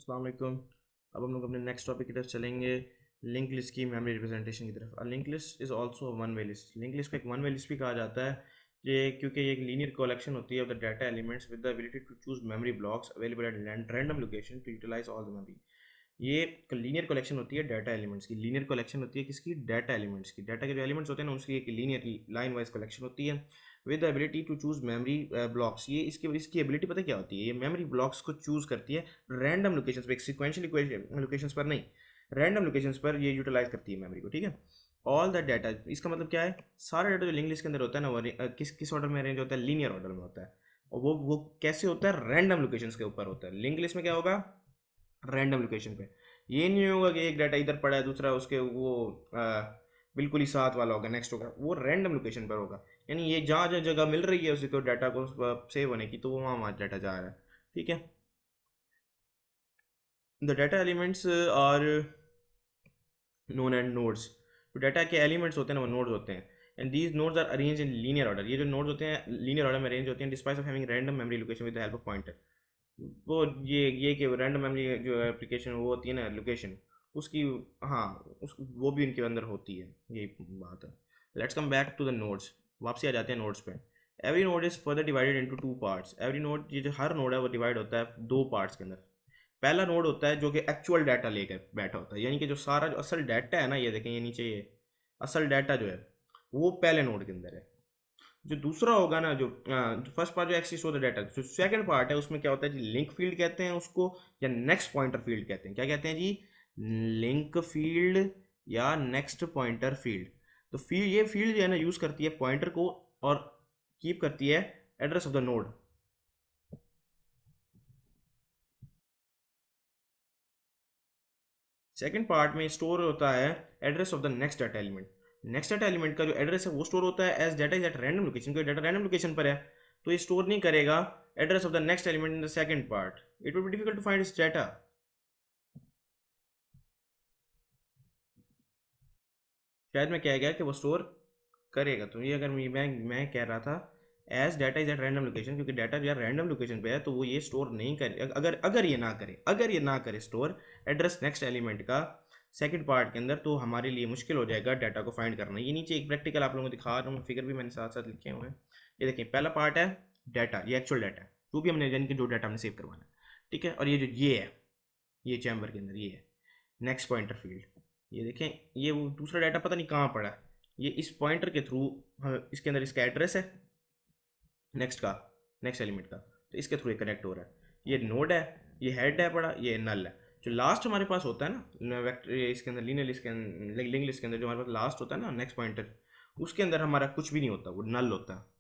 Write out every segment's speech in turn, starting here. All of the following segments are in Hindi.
अस्सलाम वालेकुम। अब हम लोग अपने नेक्स्ट टॉपिक की तरफ चलेंगे, लिंक लिस्ट की मेमोरी रिप्रेजेंटेशन की तरफ। Link list is also one way list. Link list को एक वन वे लिस्ट भी कहा जाता है ये क्योंकि ये एक लीनियर कलेक्शन होती है of the data elements with the ability to choose memory blocks available at random location to utilise all the memory. ये लीनियर कलेक्शन होती है डाटा एलिमेंट्स की। लीनियर कलेक्शन होती है किसकी? डाटा एलिमेंट्स की। डाटा के जो एलिमेंट्स होते हैं ना उसकी एक लीनियर लाइन वाइज कलेक्शन होती है with the ability to choose memory blocks. ये इसकी एबिलिटी पता क्या होती है? ये मेमोरी ब्लॉक्स को चूज करती है रैंडम लोकेशंस पे, सिक्वेंशियल लोकेशंस पर नहीं, रैंडम लोकेशंस पर ये यूटिलाइज करती है मेमोरी को। ठीक है, ऑल द डाटा, इसका मतलब क्या है? सारा डाटा जो लिंक लिस्ट के अंदर होता है ना वो किस ऑर्डर में अरेंज होता है? लीनियर ऑर्डर में होता है। और वो कैसे होता है? रैंडम लोकेशंस के ऊपर होता है। लिंक लिस्ट में क्या होगा? रैंडम लोकेशन पे। ये नहीं होगा कि एक डाटा इधर पड़ा है दूसरा उसके वो बिल्कुल ही साथ वाला होगा, नेक्स्ट होगा, वो रैंडम लोकेशन पर होगा। यानी ये जहाँ जहाँ जगह मिल रही है उसको डाटा को सेव होने की, तो वो वहाँ वहाँ डाटा जा रहा है। ठीक है, the data elements are known and nodes. तो डाटा के एलिमेंट्स होते हैं ना वो नोड्स होते हैं, and these nodes are arrange in linear order. ये जो नोड्स होते हैं लीनियर ऑर्डर में अरेंज होते हैं despite of having random memory location with the help of pointer. वो ये कि रैंडम मेमोरी जो एप्लीकेशन वो होती है ना लोकेशन उसकी, हाँ वो भी इनके अंदर होती है, यही बात है। Let's come back to the nodes. वापसी आ जाते हैं नोड्स पे। Every node is further divided into two parts. Every node, ये जो हर नोड है वो डिवाइड होता है दो पार्ट्स के अंदर। पहला नोड होता है जो कि एक्चुअल डाटा लेकर बैठा होता है, यानी कि जो सारा जो असल डाटा है ना, ये देखें ये नीचे ये असल डाटा जो है वो पहले नोड के अंदर है। जो दूसरा होगा ना, जो फर्स्ट पार्ट जो एक्सिस्ट होता है डाटा, जो सेकंड पार्ट है उसमें क्या होता है जी? लिंक फील्ड कहते हैं उसको, या नेक्स्ट पॉइंटर फील्ड कहते हैं। क्या कहते हैं जी? लिंक फील्ड या नेक्स्ट पॉइंटर फील्ड। तो फील्ड, ये फील्ड जो है ना यूज करती है पॉइंटर को और कीप करती है address of the node. Second part में स्टोर होता है address of the next data element. Next data element का जो एड्रेस है वो स्टोर होता है as data is at random location. कोई डाटा रैंडम लोकेशन पर है तो ये स्टोर नहीं करेगा address of the next element in the second part. It will be difficult to find its data. शायद मैं कह गया कि वो स्टोर करेगा, तो ये अगर मैं कह रहा था as data is at random location, क्योंकि डाटा जो है रैंडम लोकेशन पे है तो वो ये स्टोर नहीं करे। अगर अगर ये ना करे स्टोर एड्रेस नेक्स्ट एलिमेंट का सेकंड पार्ट के अंदर, तो हमारे लिए मुश्किल हो जाएगा डाटा को फाइंड करना। ये नीचे एक प्रैक्टिकल आप लोगों को दिखा रहा हूँ, फिगर भी मैंने साथ साथ लिखे हुए हैं। ये देखिए पहला पार्ट है डाटा, ये एक्चुअल डाटा है जो भी हमने, यानी कि जो डाटा हमने सेव करवाना है। ठीक है, और ये जो ये है ये चैम्बर के अंदर ये है नेक्स्ट पॉइंटर फील्ड। ये देखें ये वो दूसरा डाटा पता नहीं कहाँ पड़ा है, ये इस पॉइंटर के थ्रू इसके अंदर इसका एड्रेस है नेक्स्ट का, नेक्स्ट एलिमेंट का, तो इसके थ्रू ये कनेक्ट हो रहा है। ये नोड है, ये हेड है पड़ा, ये नल है। जो लास्ट हमारे पास होता है ना वेक्टर, इसके अंदर लीनियर लिस्ट के अंदर, लिंक लिस्ट के अंदर जो हमारे पास लास्ट होता है ना नेक्स्ट पॉइंटर, उसके अंदर हमारा कुछ भी नहीं होता, वो नल होता है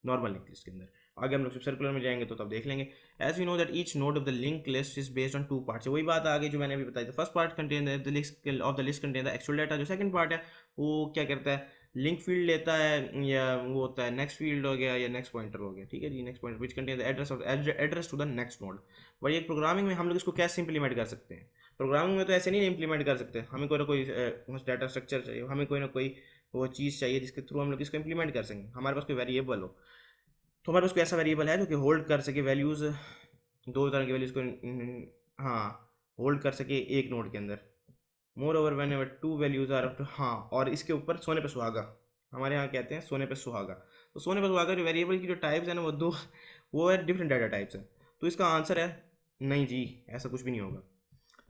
नॉर्मल लिंक लिस्ट के अंदर। आगे हम लोग सिर्फ सर्कुलर में जाएंगे तो तब देख लेंगे। As we know that each node of the link list is based on two parts. वही बात आगे जो मैंने अभी बताई थी, first part contain the list of the list contain the actual data. जो सेकंड पार्ट है वो क्या करता है? लिंक फील्ड लेता है, या वो होता है नेक्स्ट फील्ड हो गया या नेक्स्ट पॉइंटर हो गया। ठीक है जी, next pointer which contain the address to the next node. वही एक प्रोग्रामिंग में हम लोग इसको कैसे इंप्लीमेंट कर सकते हैं? प्रोग्रामिंग में तो ऐसे नहीं इंप्लीमेंट कर सकते, हमें कोई ना कोई डाटा स्ट्रक्चर चाहिए, हमें कोई ना कोई वो चीज़ चाहिए जिसके थ्रू हम लोग इसको इंप्लीमेंट कर सकें। हमारे पास कोई वेरिएबल हो, तो हमारे पास कोई ऐसा वेरिएबल है जो कि होल्ड कर सके वैल्यूज़, दो तरह की वैल्यूज़ को हाँ होल्ड कर सके एक नोड के अंदर। Moreover whenever two values are up, हाँ, और इसके ऊपर सोने पे सुहागा, हमारे यहाँ कहते हैं सोने पे सुहागा। तो सोने पे सुहागा जो वेरिएबल की जो टाइप्स है ना वो दो, वो है डिफरेंट डाटा टाइप्स है। तो इसका आंसर है नहीं जी, ऐसा कुछ भी नहीं होगा।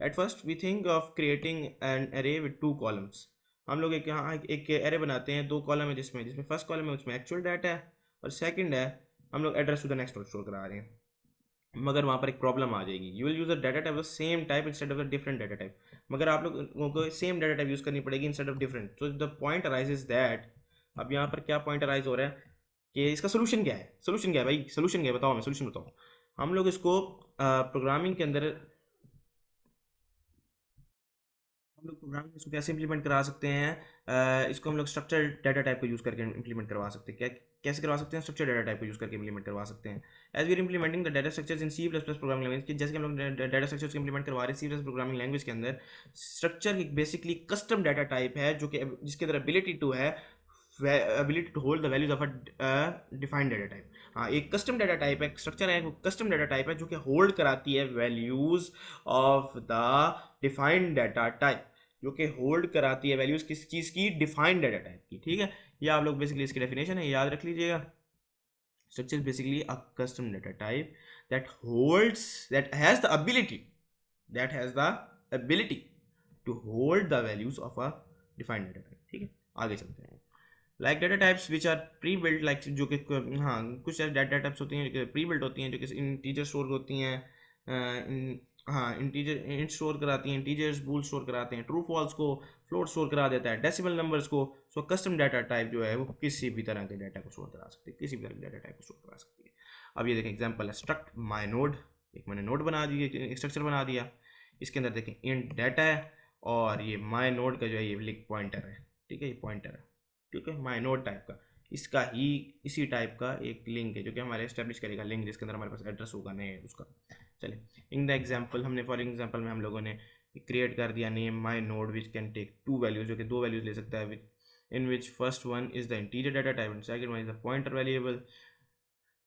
At first we think of creating an array with two columns. हम लोग एक यहाँ एक एरे बनाते हैं, दो कॉलम है जिसमें जिसमें फर्स्ट कॉलम है उसमें एक्चुअल डाटा है, और सेकंड है हम लोग address to the next store करा रहे हैं। मगर वहाँ पर एक प्रॉब्लम आ जाएगी, you will use a data type the same type instead of the different data type. मगर आप लोगों को सेम डाटा टाइप यूज़ करनी पड़ेगी इंस्टेड ऑफ डिफरेंट। तो द पॉइंट अराइजेज दैट, अब यहाँ पर क्या पॉइंट अराइज हो रहा है कि इसका सोल्यूशन क्या है? सोल्यूशन क्या है भाई? सोल्यूशन क्या है बताओ, मैं सोल्यूशन बताओ। हम लोग इसको प्रोग्रामिंग के अंदर, हम लोग प्रोग्रामिंग इसको कैसे इंप्लीमेंट करा सकते हैं? इसको हम लोग स्ट्रक्चर डाटा टाइप को यूज़ करके इंप्लीमेंट करवा सकते हैं। क्या कैसे करवा सकते हैं? स्ट्रक्चर डाटा टाइप को यूज़ करके इंप्लीमेंट करवा सकते हैं। As we are implementing the data structures in C plus plus programming language, जैसे कि हम लोग डाटा स्ट्रक्चर्स को इंप्लीमेंट करवा रहे हैं सी प्लस प्रोग्रामिंग लैंग्वेज के अंदर। Structure basically custom data type है जो कि जिसके अंदर एबिलिटी टू है ability to hold the values of a defined data type. हाँ, एक कस्टम डाटा टाइप है, स्ट्रक्चर है, कस्टम डाटा टाइप है जो कि होल्ड कराती है values of the defined data type, जो कि होल्ड कराती है वैल्यूज किस चीज़ की, डिफाइंड डाटा टाइप की। ठीक है, ये आप लोग बेसिकली इसकी डेफिनेशन है, याद रख लीजिएगा। Structure is basically a custom data type that holds, that has the ability, that has the ability to hold the values of a defined data type। ठीक है, आगे चलते हैं। Like data types which are pre built, like जो कि हाँ कुछ डाटा टाइप्स होती हैं जो प्री बिल्ट होती हैं, जो कि इंटीजर स्टोर होती हैं, हाँ इंटीजर इंट स्टोर कराती हैं, इंटीजर्स बूल स्टोर कराते हैं, ट्रू फॉल्स को फ्लोट स्टोर करा देता है, डेसिमल नंबर्स को। सो कस्टम डाटा टाइप जो है वो किसी भी तरह के डाटा को स्टोर करा सकती है, किसी भी तरह के डाटा टाइप को स्टोर करा सकती है। अब ये देखें एग्जांपल है स्ट्रक्ट माय नोड, एक मैंने नोड बना दिया, एक स्ट्रक्चर बना दिया, इसके अंदर देखें इंट डाटा है और ये माय नोड का जो है ये लिंक पॉइंटर है। ठीक है, ये पॉइंटर है, ठीक है, माय नोड टाइप का, इसका ही इसी टाइप का एक लिंक है जो कि हमारे एस्टेब्लिश करेगा लिंक, जिसके अंदर हमारे पास एड्रेस होगा नए उसका। चलिए इन द एग्जांपल हमने फॉर एग्जांपल में हम लोगों ने क्रिएट कर दिया name my node which can take two values, जो कि दो वैल्यूज ले सकता है, which in which first one is the integer data type and second one is the pointer variable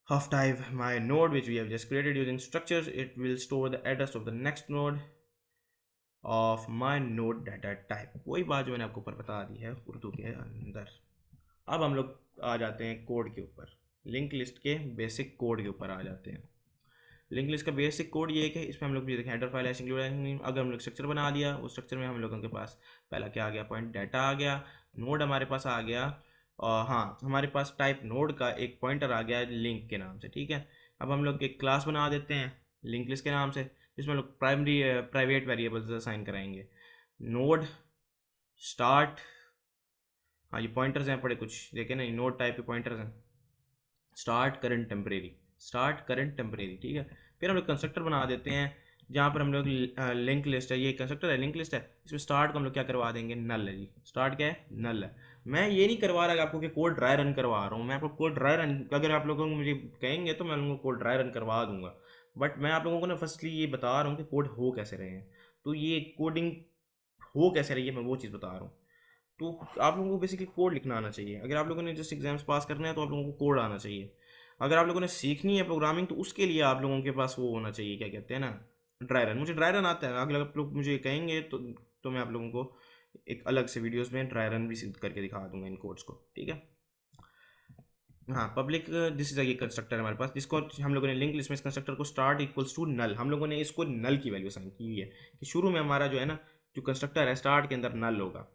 of type my node which we have just created using structures. It will store the address of the next node of my node data type। वही बात जो मैंने आपको ऊपर बता दी है उर्दू के अंदर। अब हम लोग आ जाते हैं कोड के ऊपर, लिंक लिस्ट के बेसिक कोड के ऊपर आ जाते हैं। लिंक लिस्ट का बेसिक कोड ये है कि इसमें हम लोग भी देखें हेडर फाइल हैश इंक्लूड, अगर हम लोग स्ट्रक्चर बना दिया, उस स्ट्रक्चर में हम लोगों के पास पहला क्या आ गया, पॉइंट डाटा आ गया, नोड हमारे पास आ गया, और हाँ हमारे पास टाइप नोड का एक पॉइंटर आ गया लिंक के नाम से। ठीक है, अब हम लोग एक क्लास बना देते हैं लिंक लिस्ट के नाम से, जिसमें हम लोग प्राइमरी प्राइवेट वेरिएबल्स असाइन कराएंगे, नोड स्टार्ट, हाँ ये पॉइंटर्स हैं पड़े कुछ देखे ना, नोड टाइप के पॉइंटर्स हैं, start current temporary, start current temporary. ठीक है, फिर हम लोग कंस्ट्रक्टर बना देते हैं जहाँ पर हम लोग लिंक लिस्ट है, ये कंस्ट्रक्टर है लिंक लिस्ट है, इसमें स्टार्ट को हम लोग क्या करवा देंगे, नल है जी, स्टार्ट क्या है, नल है। मैं ये नहीं करवा रहा आपको कि कोड ड्राई रन करवा रहा हूँ, मैं आपको कोड ड्राई रन, अगर आप लोगों को मुझे कहेंगे तो मैं लोगों को कोड ड्राई रन करवा दूंगा, बट मैं आप लोगों को ना फर्स्टली ये बता रहा हूँ कि कोड हो कैसे रहे हैं, तो ये कोडिंग हो कैसे रही है मैं वो चीज़ बता रहा हूँ। तो आप लोगों को बेसिकली कोड लिखना आना चाहिए, अगर आप लोगों ने जस्ट एग्जाम्स पास करना है तो आप लोगों को कोड आना चाहिए, अगर आप लोगों ने सीखनी है प्रोग्रामिंग तो उसके लिए आप लोगों के पास वो होना चाहिए, क्या कहते हैं ना, ड्राई रन। मुझे ड्राई रन आता है, अगर आप लोग मुझे कहेंगे तो मैं आप लोगों को एक अलग से वीडियोस में ड्राई रन भी सिद्ध करके दिखा दूंगा इन कोड्स को। ठीक है, हाँ पब्लिक दिस इज ये कंस्ट्रक्टर हमारे पास, जिसको हम लोगों ने लिंक लिस्ट में इस कंस्ट्रक्टर को स्टार्ट इक्वल्स टू नल, हम लोगों ने इसको नल की वैल्यू असाइन की हुई है कि शुरू में हमारा जो है ना जो कंस्ट्रक्टर है स्टार्ट के अंदर नल होगा।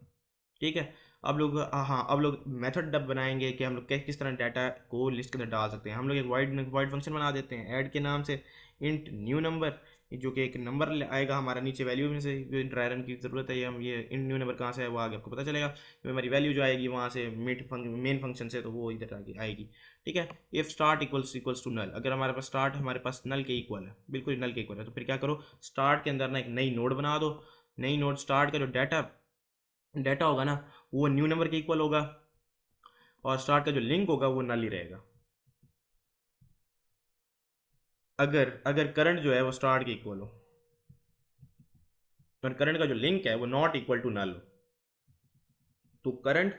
ठीक है, अब लोग हाँ अब लोग मेथड डब बनाएंगे कि हम लोग किस तरह डाटा को लिस्ट के अंदर डाल सकते हैं। हम लोग एक वाइड फंक्शन बना देते हैं ऐड के नाम से, इंट न्यू नंबर, जो कि एक नंबर आएगा हमारा नीचे वैल्यू में से, ड्राई रन की ज़रूरत है, हम ये इंट न्यू नंबर कहाँ से है वो आगे आपको पता चलेगा, हमारी वैल्यू जो आएगी वहाँ से मेन फंक्शन से, तो वो इधर आगे आएगी। ठीक है, if start equals to null, अगर हमारे पास स्टार्ट हमारे पास नल के इक्वल है, बिल्कुल नल के इक्वल है, तो फिर क्या करो, स्टार्ट के अंदर ना एक नई नोड बना दो, नई नोड स्टार्ट का जो डाटा डाटा होगा ना वो न्यू नंबर के इक्वल होगा, और स्टार्ट का जो लिंक होगा वो नल ही रहेगा। अगर अगर करंट जो है वो स्टार्ट के इक्वल हो, और करंट का जो लिंक है वो नॉट इक्वल टू नल हो, तो करंट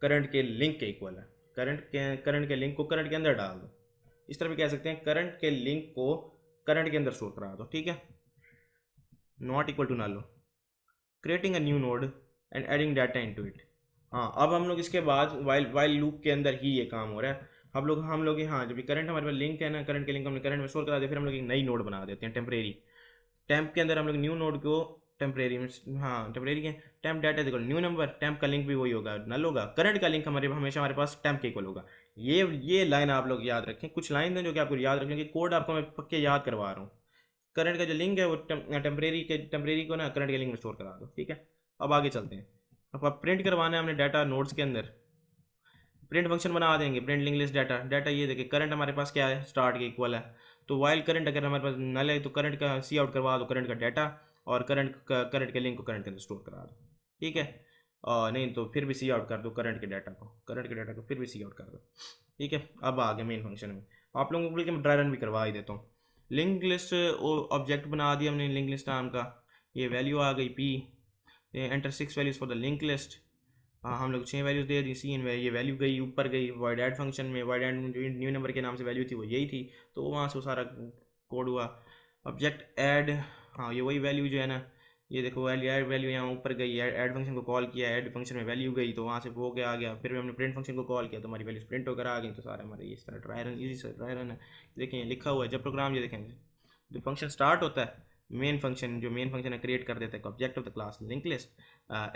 करंट के लिंक के इक्वल है, करंट के लिंक को करंट के अंदर डाल दो, इस तरह भी कह सकते हैं करंट के लिंक को करंट के अंदर स्टोर करा दो। ठीक है, नॉट इक्वल टू नल हो, creating a new node and adding data into it. हाँ अब हम लोग इसके बाद वाइल वाइल लूप के अंदर ही ये काम हो रहा है, हम लोग हाँ जब करंट हमारे पास लिंक है ना, करंट के लिंक हमने करंट में स्टोर करा दिया, फिर हम लोग एक नई नोड बना देते हैं टेम्परेरी, टेम्प के अंदर हम लोग न्यू नोड को टेम्परेरी में, हाँ टेम्परेरी के टेम्प डाटा देखो न्यू नंबर, टेम्प का लिंक भी वही होगा नल होगा, करंट का लिंक हमारे हमेशा हमारे पास टेम्प के इक्वल होगा। ये लाइन आप लोग याद रखें, कुछ लाइन है जो कि आपको याद रखें कि कोड आपको मैं पक्के याद करवा रहा हूँ। करंट का जो लिंक है वो टेम्परेरी को ना करंट के लिंक में स्टोर करा दो। ठीक है, अब आगे चलते हैं, अब प्रिंट करवाना है हमने डाटा नोड्स के अंदर, प्रिंट फंक्शन बना देंगे, print link list data, data ये देखिए करंट हमारे पास क्या है, स्टार्ट के इक्वल है, तो वाइल करंट अगर हमारे पास नल है तो करंट का सी आउट करवा दो करंट का डाटा, और करंट के लिंक को करंट के अंदर स्टोर करा दो। ठीक है, और नहीं तो फिर भी सी आउट कर दो करंट के डाटा को फिर भी सी आउट कर दो। ठीक है, अब आ गया मेन फंक्शन में, आप लोगों को मैं ड्राई रन भी करवा ही देता हूँ। लिंक लिस्ट ऑब्जेक्ट बना दिया हमने लिंक लिस्ट नाम का, ये वैल्यू आ गई P, enter 6 values for the link list, हाँ हम लोग 6 वैल्यूज़ दे दी, सी इन ये वैल्यू गई ऊपर गई वॉइड ऐड फंक्शन में, वॉइड ऐड में जो न्यू नंबर के नाम से वैल्यू थी वो यही थी, तो वहाँ से वो सारा कोड हुआ। ऑब्जेक्ट ऐड, हाँ ये वही वैल्यू जो है ना, ये देखो वैल्यू ऐड वैल्यू यहाँ ऊपर गई, ऐड फंक्शन को कॉल किया, ऐड फंक्शन में वैल्यू गई तो वहाँ से वो आ गया, फिर हमने प्रिंट फंक्शन को कॉल किया तो हमारी वैल्यूज प्रिंट होकर आ गई, तो सारा हमारे इस तरह ट्राई रन, इजी से ट्राई रन है। देखें ये लिखा हुआ है, जब प्रोग्राम ये देखें जो फंक्शन स्टार्ट होता है, मेन फंक्शन जो मेन फंक्शन है क्रिएट कर देता है object of the class link list,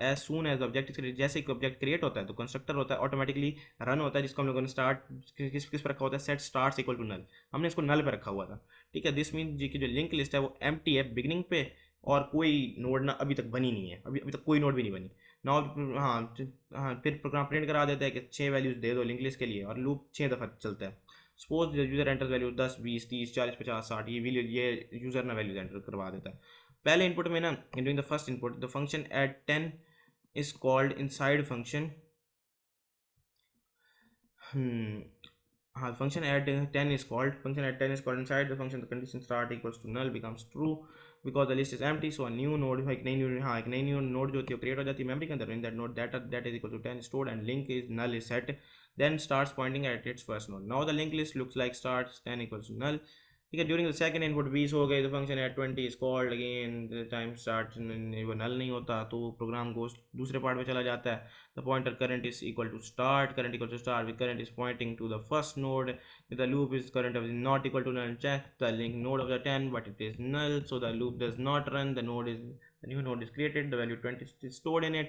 as soon as object create, जैसे कि ऑब्जेक्ट क्रिएट होता है तो कंस्ट्रक्टर होता है ऑटोमेटिकली रन होता है, जिसको हम लोगों ने स्टार्ट किस पर रखा होता है, set start equal to null, हमने इसको नल पे रखा हुआ था। ठीक है, दिस मीन जी की जो लिंक लिस्ट है वो एम्प्टी है बिगिनिंग पे, और कोई नोड ना अभी तक बनी नहीं है, अभी अभी तक कोई नोड भी नहीं बनी। नाउ हाँ फिर प्रोग्राम प्रिंट करा देता है कि 6 वैल्यूज दे दो लिंक लिस्ट के लिए, और लूप 6 दफ़ा चलता है। सपोज यूजर एंटर वैल्यू 10 20 30 40 50 60, ये यूजर ना वैल्यूज एंटर करवा देता है पहले इनपुट में ना। During the first input the function at 10 is called inside function, हाँ function add 10 is called, function add 10 is called inside the function, the condition start equals to null becomes true because the list is empty, so a new node, एक नई न्यू, हाँ एक नई न्यू नोड जो होती है वो क्रिएट हो जाती है मेमोरी के अंदर, in that node data that is equal to 10 stored and link is null is set, then starts pointing at its first node. Now the linked list looks like starts 10 equals to null. ठीक है, ड्यूरिंग द सेकंड इनपुट 20 हो गए, तो function at 20 is called again, the time start वो नल नहीं होता तो प्रोग्राम गोस दूसरे पार्ट में चला जाता है। The pointer current is equal to start, current equal to start, with current is pointing to the first node, the loop is current is not equal to null, check the link node of the 10 but it is null, so the loop does not run, the new node is created, the value 20 is stored in it,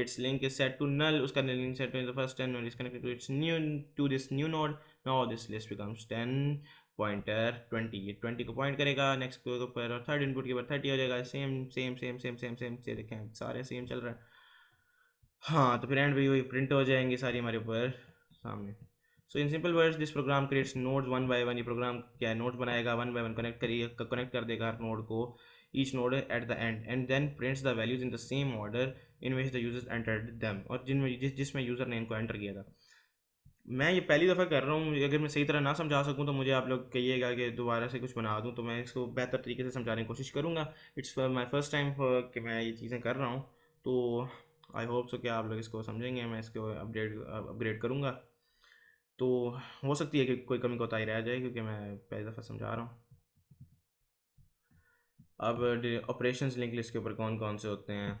its link is set to null, uska link set to the first 10 node is connected to its new to this new node. Now this list becomes 10 pointer 20, ये 20 को पॉइंट करेगा नेक्स्ट के ऊपर, और थर्ड इनपुट के ऊपर 30 हो जाएगा, same same same same same same से देखें सारे सेम चल रहा है। हाँ तो फिर एंड भी वही प्रिंट हो जाएंगे सारी हमारे ऊपर सामने। So in simple words this program creates nodes one by one, ये प्रोग्राम क्या है नोड्स बनाएगा वन बाय वन, कनेक्ट कर देगा हर नोड को, each node at the end then prints the values in the same order in which the users entered them, और जिसमें यूज़र ने इनको एंटर किया था। मैं ये पहली दफ़ा कर रहा हूँ, अगर मैं सही तरह ना समझा सकूँ तो मुझे आप लोग कहिएगा कि दोबारा से कुछ बना दूँ, तो मैं इसको बेहतर तरीके से समझाने की कोशिश करूँगा। इट्स माय फर्स्ट टाइम कि मैं ये चीज़ें कर रहा हूँ, तो आई होप सो कि आप लोग इसको समझेंगे, मैं इसको अपग्रेड करूँगा। तो हो सकती है कि कोई कमी कोताही रह जाए क्योंकि मैं पहली दफ़ा समझा रहा हूँ। अब ऑपरेशंस लिंक लिस्ट के ऊपर कौन कौन से होते हैं,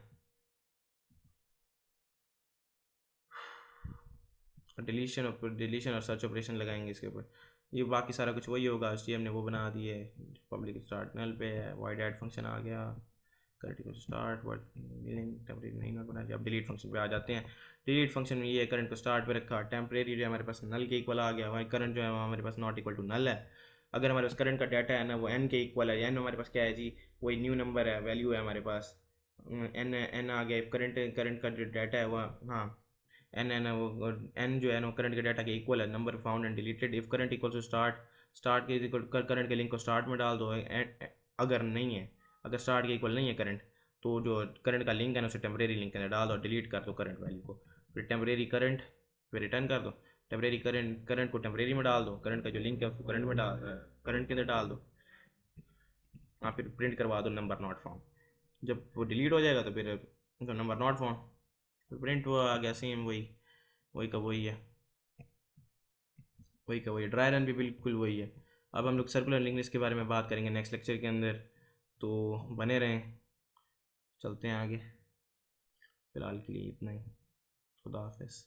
डिलीशन और सर्च ऑपरेशन लगाएंगे इसके ऊपर, ये बाकी सारा कुछ वही होगा, हमने वो बना दिए, पब्लिक स्टार्ट नल पे है, वाइड ऐड फंक्शन आ गया, करंट को स्टार्ट वर्ड टेम्परेरी नहीं नोट बना दिया। अब डिलीट फंक्शन पे आ जाते हैं। डिलीट फंक्शन में ये करंट को स्टार्ट पे रखा, टेम्परेरी जो है हमारे पास नल के इक्वल आ गया, वही करंट जो है हमारे पास नॉट इक्वल टू नल है। अगर हमारे पास करंट का डाटा है ना वो एन के इक्वल है, एन हमारे पास क्या है जी, कोई न्यू नंबर है, वैल्यू है हमारे पास, एन एन आ गया, करंट करंट का जो डाटा है वह, हाँ एन एन वो एन जो है ना करंट के डाटा के इक्वल है, number found and deleted, if current equal to start, start के इक्वल करंट के लिंक को स्टार्ट में डाल दो, अगर नहीं है, अगर स्टार्ट के इक्वल नहीं है करंट, तो जो करंट का लिंक है ना उसे टेम्परेरी लिंक के अंदर डाल दो, डिलीट कर दो करंट वैल्यू को, फिर टेम्परेरी करंट फिर रिटर्न कर दो, टेम्परेरी करंट को टेम्परेरी में डाल दो, करंट का जो लिंक है उसको करंट में डाल करंट के अंदर डाल दो, हाँ फिर प्रिंट करवा दो नंबर नॉट फाउंड। जब वो डिलीट हो जाएगा तो फिर तो नंबर नॉट फाउंड, फिर प्रिंट हुआ आ गया, सेम वही वही का वही है, वही का वही, ड्राई रन भी बिल्कुल वही है। अब हम लोग सर्कुलर लिंक लिस्ट के बारे में बात करेंगे नेक्स्ट लेक्चर के अंदर, तो बने रहें, चलते हैं आगे, फ़िलहाल के लिए इतना ही, खुदा हाफिज़।